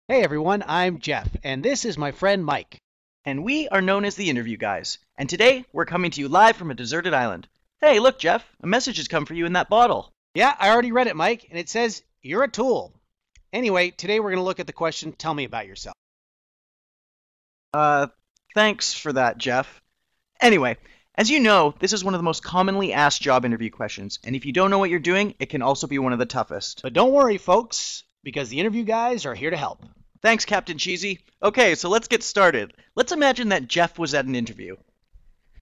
Hey everyone, I'm Jeff, and this is my friend Mike. And we are known as the Interview Guys. And today, we're coming to you live from a deserted island. Hey, look, Jeff, a message has come for you in that bottle. Yeah, I already read it, Mike, and it says, you're a tool. Anyway, today we're going to look at the question, tell me about yourself. Thanks for that, Jeff. Anyway, as you know, this is one of the most commonly asked job interview questions, and if you don't know what you're doing, it can also be one of the toughest. But don't worry, folks, because the Interview Guys are here to help. Thanks, Captain Cheesy. Okay, so let's get started. Let's imagine that Jeff was at an interview.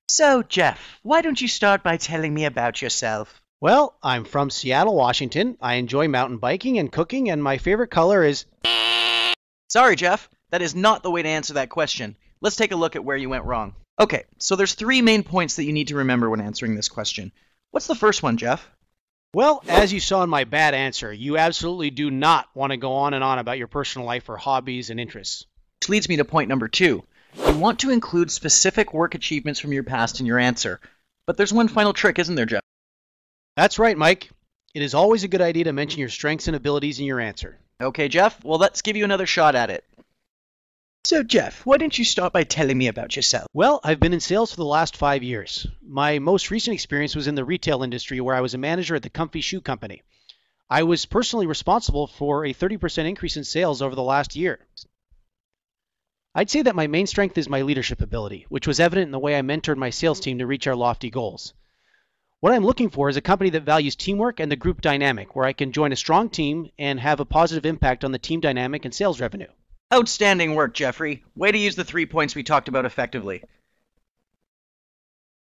So, Jeff, why don't you start by telling me about yourself? Well, I'm from Seattle, Washington. I enjoy mountain biking and cooking, and my favorite color is... Sorry, Jeff. That is not the way to answer that question. Let's take a look at where you went wrong. Okay, so there's 3 main points that you need to remember when answering this question. What's the first one, Jeff? Well, as you saw in my bad answer, you absolutely do not want to go on and on about your personal life or hobbies and interests. Which leads me to point number 2. You want to include specific work achievements from your past in your answer. But there's one final trick, isn't there, Jeff? That's right, Mike. It is always a good idea to mention your strengths and abilities in your answer. Okay, Jeff, well, let's give you another shot at it. So, Jeff, why don't you start by telling me about yourself? Well, I've been in sales for the last 5 years. My most recent experience was in the retail industry where I was a manager at the Comfy Shoe Company. I was personally responsible for a 30% increase in sales over the last year. I'd say that my main strength is my leadership ability, which was evident in the way I mentored my sales team to reach our lofty goals. What I'm looking for is a company that values teamwork and the group dynamic, where I can join a strong team and have a positive impact on the team dynamic and sales revenue. Outstanding work, Jeffrey. Way to use the 3 points we talked about effectively.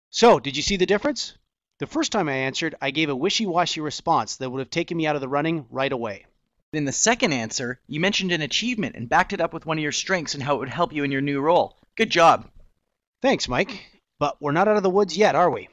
So, did you see the difference? The first time I answered, I gave a wishy-washy response that would have taken me out of the running right away. In the second answer, you mentioned an achievement and backed it up with one of your strengths and how it would help you in your new role. Good job. Thanks, Mike. But we're not out of the woods yet, are we?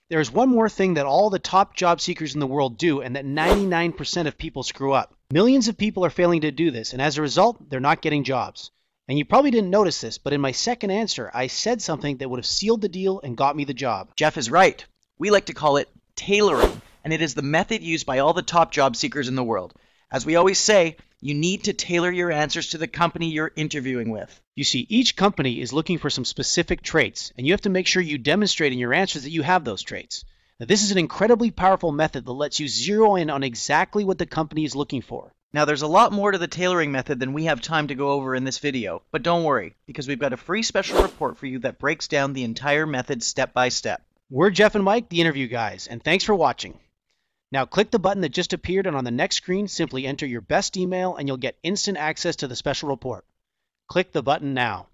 There's one more thing that all the top job seekers in the world do and that 99% of people screw up. Millions of people are failing to do this, and as a result, they're not getting jobs. And you probably didn't notice this, but in my second answer, I said something that would have sealed the deal and got me the job. Jeff is right. We like to call it tailoring, and it is the method used by all the top job seekers in the world. As we always say, you need to tailor your answers to the company you're interviewing with. You see, each company is looking for some specific traits, and you have to make sure you demonstrate in your answers that you have those traits. Now, this is an incredibly powerful method that lets you zero in on exactly what the company is looking for. Now, there's a lot more to the tailoring method than we have time to go over in this video, but don't worry, because we've got a free special report for you that breaks down the entire method step by step. We're Jeff and Mike, the Interview Guys, and thanks for watching. Now click the button that just appeared, and on the next screen, simply enter your best email and you'll get instant access to the special report. Click the button now.